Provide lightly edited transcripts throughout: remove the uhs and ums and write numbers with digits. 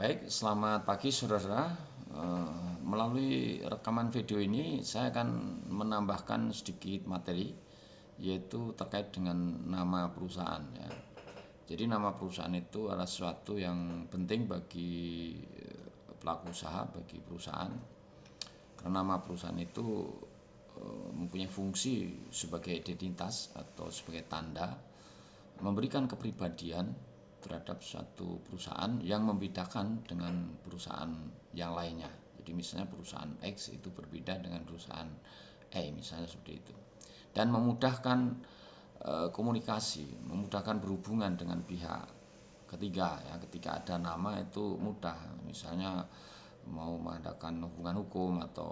Baik, selamat pagi saudara. Melalui rekaman video ini saya akan menambahkan sedikit materi, yaitu terkait dengan nama perusahaan ya. Jadi nama perusahaan itu adalah sesuatu yang penting bagi pelaku usaha, bagi perusahaan. Karena nama perusahaan itu mempunyai fungsi sebagai identitas atau sebagai tanda, memberikan kepribadian terhadap suatu perusahaan yang membedakan dengan perusahaan yang lainnya. Jadi misalnya perusahaan X itu berbeda dengan perusahaan E, misalnya seperti itu. Dan memudahkan komunikasi, memudahkan berhubungan dengan pihak ketiga ya. Ketika ada nama itu mudah, misalnya mau mengadakan hubungan hukum atau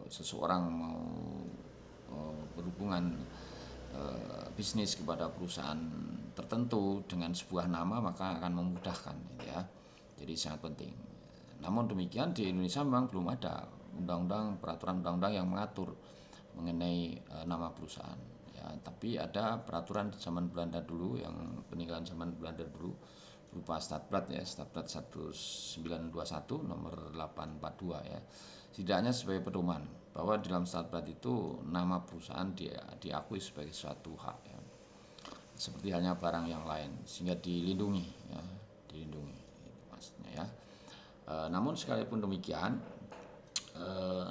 seseorang mau berhubungan bisnis kepada perusahaan tertentu dengan sebuah nama, maka akan memudahkan ya. Jadi sangat penting. Namun demikian di Indonesia memang belum ada peraturan undang-undang yang mengatur mengenai nama perusahaan ya. Tapi ada peraturan zaman Belanda dulu, yang peninggalan zaman Belanda dulu, berupa Statblad ya, Statblad 1921 nomor 842 ya. Setidaknya sebagai pedoman bahwa di dalam Statblad itu nama perusahaan diakui sebagai suatu hak ya. Seperti halnya barang yang lain, sehingga dilindungi ya, dilindungi itu maksudnya ya. Namun sekalipun demikian,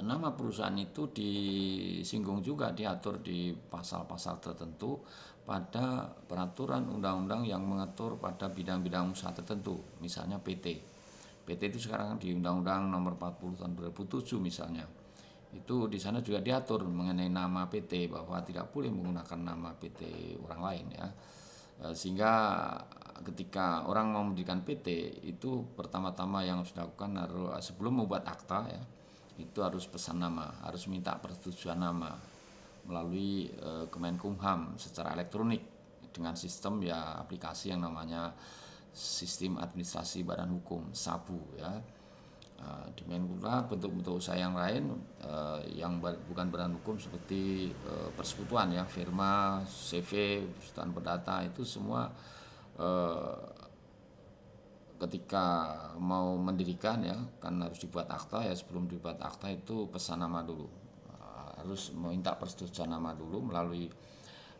nama perusahaan itu disinggung juga, diatur di pasal-pasal tertentu pada peraturan undang-undang yang mengatur pada bidang-bidang usaha tertentu, misalnya PT. PT itu sekarang di Undang-Undang Nomor 40 Tahun 2007 misalnya. Itu di sana juga diatur mengenai nama PT, bahwa tidak boleh menggunakan nama PT orang lain ya. Sehingga ketika orang mau mendirikan PT itu pertama-tama yang harus dilakukan harus sebelum membuat akta ya, itu harus pesan nama, harus minta persetujuan nama melalui Kemenkumham secara elektronik dengan sistem ya, aplikasi yang namanya Sistem Administrasi Badan Hukum (SABU) ya. Demikian pula bentuk-bentuk usaha yang lain yang bukan badan hukum seperti persekutuan ya, firma, CV, perusahaan perdata, itu semua ketika mau mendirikan ya kan harus dibuat akta ya. Sebelum dibuat akta itu pesan nama dulu, harus meminta persetujuan nama dulu melalui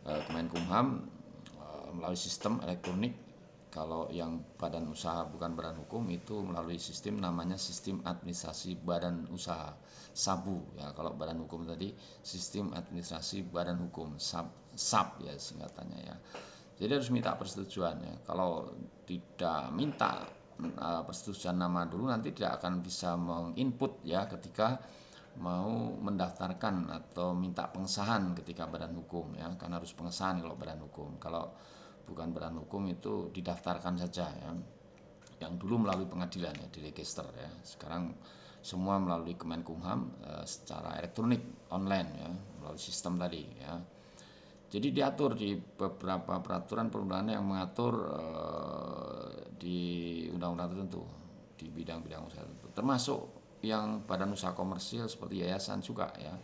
Kemenkumham, melalui sistem elektronik. Kalau yang badan usaha bukan badan hukum itu melalui sistem namanya Sistem Administrasi Badan Usaha (SABU) ya. Kalau badan hukum tadi Sistem Administrasi Badan Hukum (SAB) ya singkatannya ya. Jadi harus minta persetujuan ya. Kalau tidak minta persetujuan nama dulu, nanti tidak akan bisa menginput ya ketika mau mendaftarkan atau minta pengesahan ketika badan hukum ya. Kan harus pengesahan kalau badan hukum. Kalau bukan badan hukum itu didaftarkan saja ya. Yang dulu melalui pengadilan ya, di register ya. Sekarang semua melalui Kemenkumham secara elektronik online ya, melalui sistem tadi ya. Jadi diatur di beberapa peraturan perundangan yang mengatur di undang-undang tertentu di bidang-bidang usaha tertentu, termasuk yang badan usaha komersil seperti yayasan juga ya.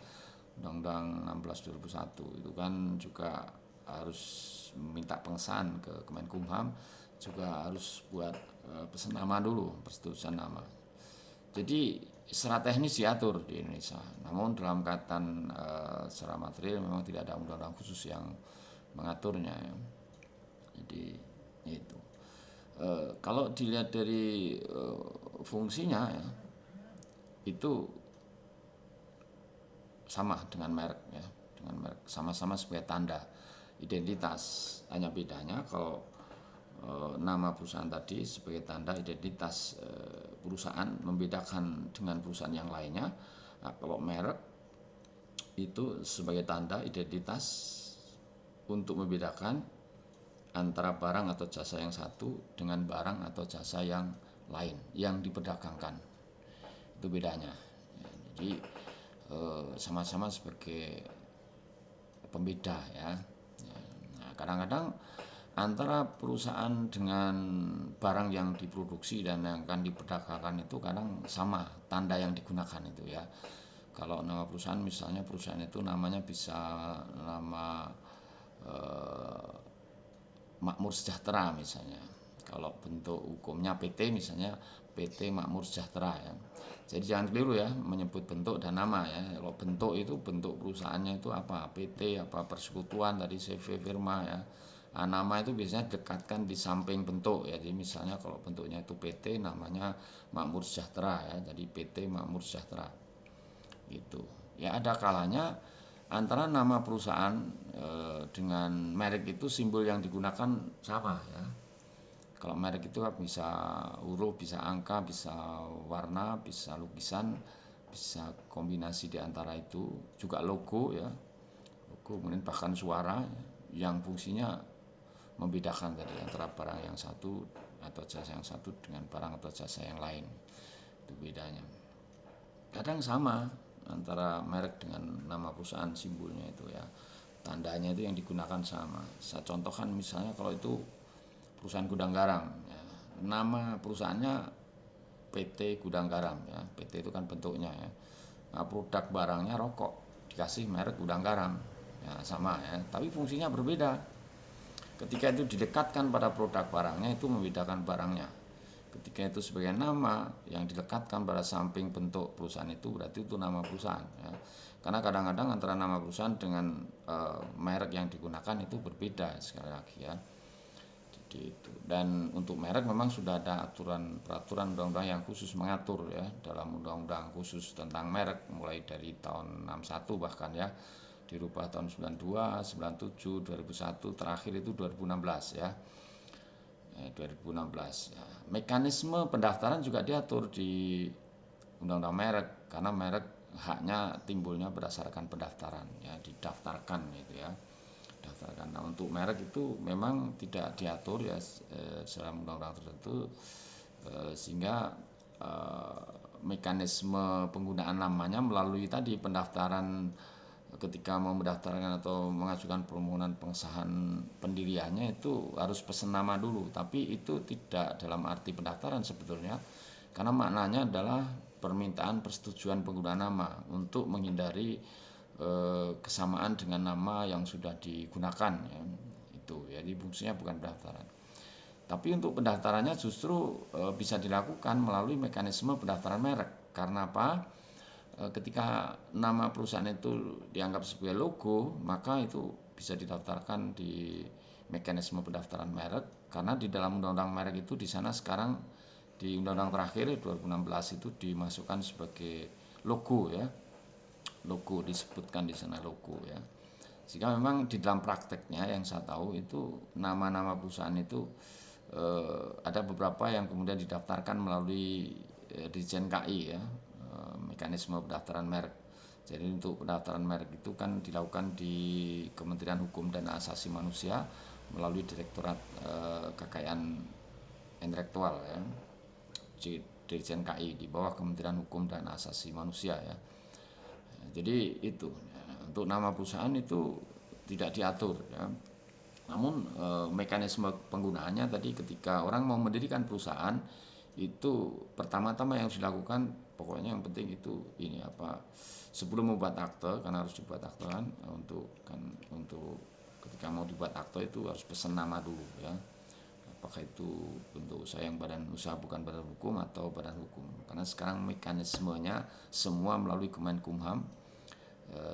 Undang-Undang 16 2001 itu kan juga harus minta pengesahan ke Kemenkumham, juga harus buat pesan nama dulu, persetujuan nama. Jadi secara teknis diatur di Indonesia, namun dalam kaitan secara material memang tidak ada undang-undang khusus yang mengaturnya ya. Jadi itu kalau dilihat dari fungsinya ya, itu sama dengan merek ya, dengan merek, sama-sama sebagai tanda identitas. Hanya bedanya kalau nama perusahaan tadi sebagai tanda identitas perusahaan, membedakan dengan perusahaan yang lainnya. Nah, kalau merek itu sebagai tanda identitas untuk membedakan antara barang atau jasa yang satu dengan barang atau jasa yang lain yang diperdagangkan. Itu bedanya ya. Jadi sama-sama sebagai pembeda ya. Nah, kadang-kadang antara perusahaan dengan barang yang diproduksi dan yang akan diperdagangkan itu kadang sama tanda yang digunakan itu ya. Kalau nama perusahaan misalnya, perusahaan itu namanya bisa nama Makmur Sejahtera misalnya. Kalau bentuk hukumnya PT misalnya PT Makmur Sejahtera ya. Jadi jangan keliru ya menyebut bentuk dan nama ya. Kalau bentuk itu bentuk perusahaannya itu apa? PT apa persekutuan tadi CV firma ya. Nah, nama itu biasanya dekatkan di samping bentuk ya. Jadi misalnya kalau bentuknya itu PT namanya Makmur Sejahtera ya. Jadi PT Makmur Sejahtera. Gitu. Ya ada kalanya antara nama perusahaan dengan merek itu simbol yang digunakan sama ya. Kalau merek itu bisa huruf, bisa angka, bisa warna, bisa lukisan, bisa kombinasi di antara itu, juga logo ya. Logo kemudian bahkan suara yang fungsinya membedakan tadi antara barang yang satu atau jasa yang satu dengan barang atau jasa yang lain. Itu bedanya. Kadang sama antara merek dengan nama perusahaan simbolnya itu ya. Tandanya itu yang digunakan sama. Saya contohkan misalnya kalau itu perusahaan gudang garam ya. Nama perusahaannya PT Gudang Garam ya. PT itu kan bentuknya ya. Nah, produk barangnya rokok dikasih merek Gudang Garam ya, sama ya, tapi fungsinya berbeda. Ketika itu didekatkan pada produk barangnya itu membedakan barangnya. Ketika itu sebagai nama yang dilekatkan pada samping bentuk perusahaan itu berarti itu nama perusahaan ya. Karena kadang-kadang antara nama perusahaan dengan merek yang digunakan itu berbeda sekali lagi ya. Jadi itu. Dan untuk merek memang sudah ada aturan peraturan undang-undang yang khusus mengatur ya dalam undang-undang khusus tentang merek mulai dari tahun 61 bahkan ya, dirubah tahun 92, 97, 2001, terakhir itu 2016 ya. 2016 ya. Mekanisme pendaftaran juga diatur di undang-undang merek karena merek haknya timbulnya berdasarkan pendaftaran ya, didaftarkan gitu ya. Daftarkan. Nah, untuk merek itu memang tidak diatur ya dalam undang-undang tertentu sehingga mekanisme penggunaan namanya melalui tadi pendaftaran ketika mau mendaftarkan atau mengajukan permohonan pengesahan pendiriannya itu harus pesan nama dulu, tapi itu tidak dalam arti pendaftaran sebetulnya karena maknanya adalah permintaan persetujuan penggunaan nama untuk menghindari kesamaan dengan nama yang sudah digunakan ya. Itu jadi fungsinya bukan pendaftaran. Tapi untuk pendaftarannya justru bisa dilakukan melalui mekanisme pendaftaran merek. Karena apa? Ketika nama perusahaan itu dianggap sebagai logo, maka itu bisa didaftarkan di mekanisme pendaftaran merek karena di dalam undang-undang merek itu di sana sekarang di undang-undang terakhir 2016 itu dimasukkan sebagai logo ya. Logo disebutkan di sana logo ya. Sehingga memang di dalam prakteknya yang saya tahu itu nama-nama perusahaan itu ada beberapa yang kemudian didaftarkan melalui Dirjen KI ya, mekanisme pendaftaran merek. Jadi untuk pendaftaran merek itu kan dilakukan di Kementerian Hukum dan Asasi Manusia melalui Direktorat Kekayaan Intelektual ya, Dirjen KI di bawah Kementerian Hukum dan Asasi Manusia ya. Jadi itu untuk nama perusahaan itu tidak diatur ya. Namun mekanisme penggunaannya tadi ketika orang mau mendirikan perusahaan itu pertama-tama yang harus dilakukan pokoknya yang penting itu ini apa sebelum membuat akte karena harus dibuat akte kan untuk ketika mau dibuat akte itu harus pesan nama dulu ya. Apakah itu bentuk usaha yang badan usaha bukan badan hukum atau badan hukum karena sekarang mekanismenya semua melalui Kemenkumham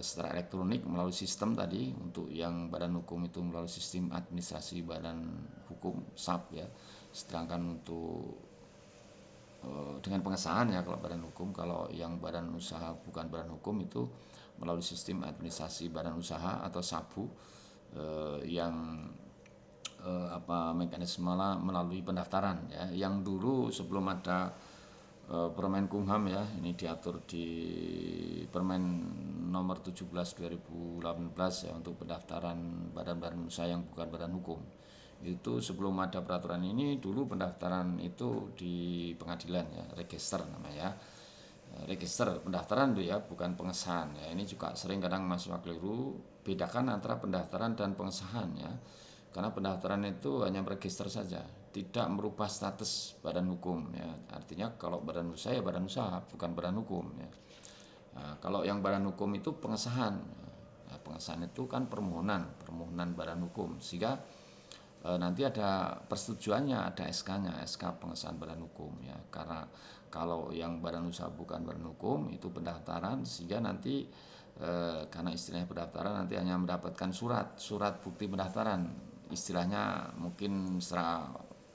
secara elektronik melalui sistem tadi untuk yang badan hukum itu melalui sistem administrasi badan hukum SAP ya, sedangkan untuk dengan pengesahan ya kalau badan hukum, kalau yang badan usaha bukan badan hukum itu melalui sistem administrasi badan usaha atau SABU yang mekanisme melalui pendaftaran ya, yang dulu sebelum ada Permen Kumham ya, ini diatur di Permen nomor 17 2018 ya untuk pendaftaran badan-badan usaha yang bukan badan hukum. Itu sebelum ada peraturan ini dulu pendaftaran itu di pengadilan ya, register namanya ya. Register pendaftaran itu ya, bukan pengesahan ya. Ini juga sering kadang mahasiswa keliru, bedakan antara pendaftaran dan pengesahan ya. Karena pendaftaran itu hanya register saja, tidak merubah status badan hukum ya. Artinya kalau badan usaha ya badan usaha, bukan badan hukum ya. Nah, kalau yang badan hukum itu pengesahan. Nah, pengesahan itu kan permohonan badan hukum. Sehingga nanti ada persetujuannya, ada SK-nya, SK pengesahan badan hukum ya. Karena kalau yang badan usaha bukan badan hukum itu pendaftaran, sehingga nanti karena istilahnya pendaftaran nanti hanya mendapatkan surat bukti pendaftaran, istilahnya mungkin secara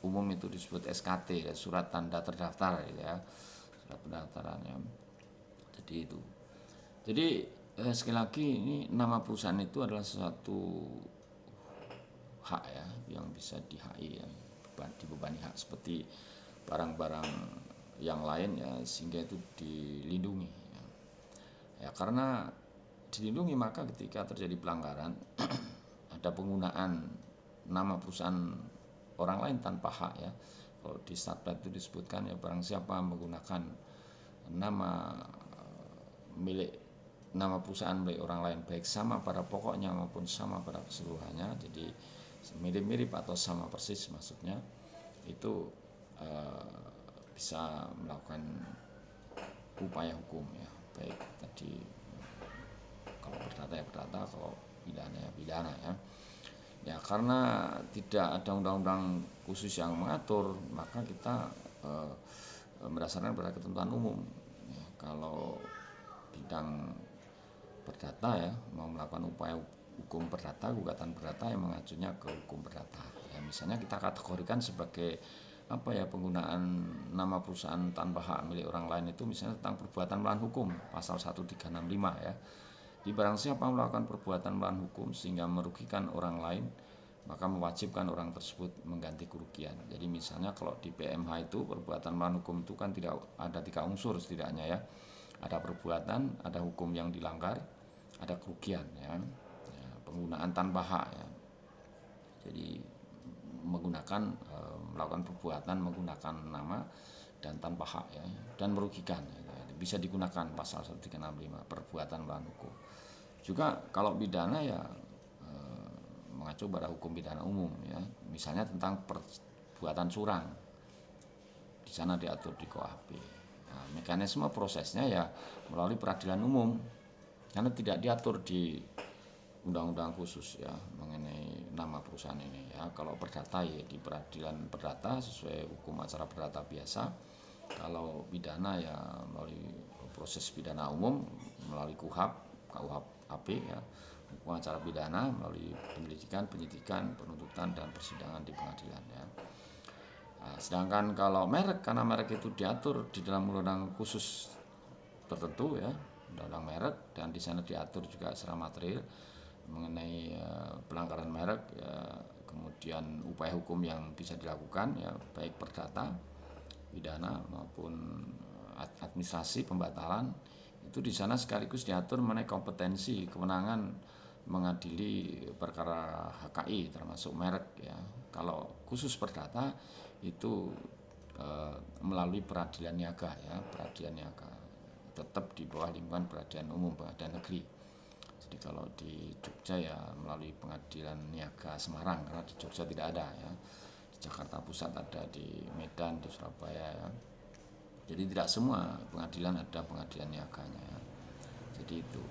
umum itu disebut SKT ya, surat tanda terdaftar gitu ya, surat pendaftaran ya. Jadi itu. Jadi sekali lagi ini nama perusahaan itu adalah sesuatu hak ya yang bisa di-HI ya, dibebani hak seperti barang-barang yang lain ya, sehingga itu dilindungi ya. Ya karena dilindungi maka ketika terjadi pelanggaran ada penggunaan nama perusahaan orang lain tanpa hak ya. Kalau di Statplat itu disebutkan ya, barang siapa menggunakan nama milik nama perusahaan milik orang lain baik sama pada pokoknya maupun sama pada keseluruhannya, jadi mirip-mirip atau sama persis maksudnya, itu bisa melakukan upaya hukum ya, baik tadi kalau perdata ya perdata, kalau pidana ya pidana ya. Ya karena tidak ada undang-undang khusus yang mengatur, maka kita berdasarkan pada ketentuan umum ya. Kalau bidang perdata ya mau melakukan upaya hukum perdata, gugatan perdata yang mengacunya ke hukum perdata ya. Misalnya kita kategorikan sebagai apa ya, penggunaan nama perusahaan tanpa hak milik orang lain itu misalnya tentang perbuatan melawan hukum, pasal 1365 ya. Di barang siapa melakukan perbuatan melawan hukum sehingga merugikan orang lain, maka mewajibkan orang tersebut mengganti kerugian. Jadi misalnya kalau di PMH itu perbuatan melawan hukum itu kan tidak ada 3 unsur setidaknya ya. Ada perbuatan, ada hukum yang dilanggar, ada kerugian ya. Ya penggunaan tanpa hak ya. Jadi menggunakan melakukan perbuatan menggunakan nama dan tanpa hak ya, dan merugikan ya. Bisa digunakan pasal 1365 perbuatan melawan hukum. Juga kalau pidana ya mengacu pada hukum pidana umum ya. Misalnya tentang perbuatan curang, di sana diatur di KUHP. Nah, mekanisme prosesnya ya melalui peradilan umum, karena tidak diatur di undang-undang khusus ya mengenai nama perusahaan ini ya. Kalau perdata ya di peradilan perdata sesuai hukum acara perdata biasa. Kalau pidana ya melalui proses pidana umum melalui KUHP ya, hukum acara pidana melalui penyidikan, penuntutan dan persidangan di pengadilan ya. Nah, sedangkan kalau merek, karena merek itu diatur di dalam undang-undang khusus tertentu ya, undang-undang merek, dan di sana diatur juga secara material mengenai pelanggaran merek ya, kemudian upaya hukum yang bisa dilakukan ya, baik perdata, pidana maupun administrasi pembatalan, itu di sana sekaligus diatur mengenai kompetensi kewenangan mengadili perkara HKI termasuk merek ya. Kalau khusus perdata itu melalui peradilan niaga ya, peradilan niaga tetap di bawah lingkungan peradilan umum, pengadilan negeri. Jadi kalau di Jogja ya melalui pengadilan niaga Semarang, karena di Jogja tidak ada ya. Di Jakarta Pusat ada, di Medan, di Surabaya ya. Jadi tidak semua pengadilan ada pengadilan niaganya ya. Jadi itu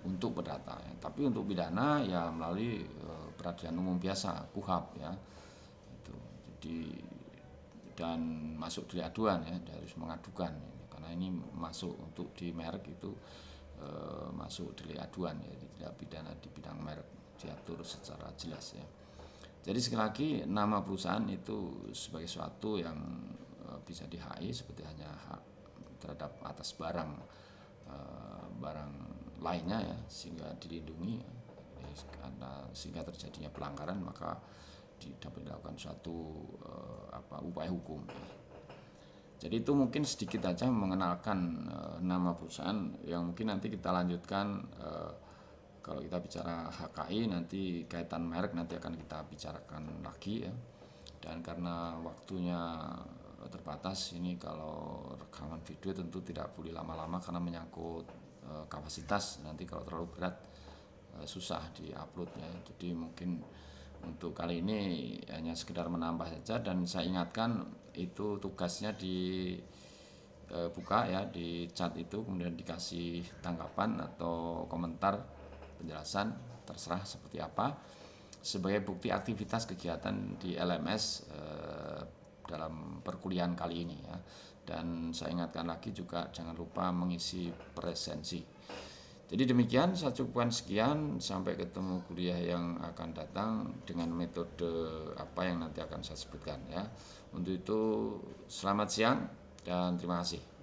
untuk perdata ya. Tapi untuk pidana ya melalui peradilan umum biasa, KUHP ya. Itu. Jadi dan masuk di aduan ya, harus mengadukan ya. Karena ini masuk untuk di merek itu masuk di aduan ya, tidak pidana di bidang merek, diatur secara jelas ya. Jadi sekali lagi nama perusahaan itu sebagai sesuatu yang bisa di-HI seperti hanya hak terhadap atas barang lainnya ya, sehingga dilindungi ya, karena sehingga terjadinya pelanggaran maka dapat dilakukan suatu upaya hukum ya. Jadi itu mungkin sedikit aja mengenalkan nama perusahaan, yang mungkin nanti kita lanjutkan kalau kita bicara HKI nanti kaitan merek nanti akan kita bicarakan lagi ya. Dan karena waktunya terbatas ini, kalau rekaman video tentu tidak boleh lama-lama karena menyangkut kapasitas, nanti kalau terlalu berat susah di-upload ya. Jadi mungkin untuk kali ini hanya sekedar menambah saja, dan saya ingatkan itu tugasnya di buka ya di chat itu, kemudian dikasih tanggapan atau komentar penjelasan, terserah seperti apa. sebagai bukti aktivitas kegiatan di LMS dalam perkuliahan kali ini ya. Dan saya ingatkan lagi juga jangan lupa mengisi presensi. Jadi demikian, saya cukupkan sekian, sampai ketemu kuliah yang akan datang dengan metode apa yang nanti akan saya sebutkan ya. Untuk itu selamat siang dan terima kasih.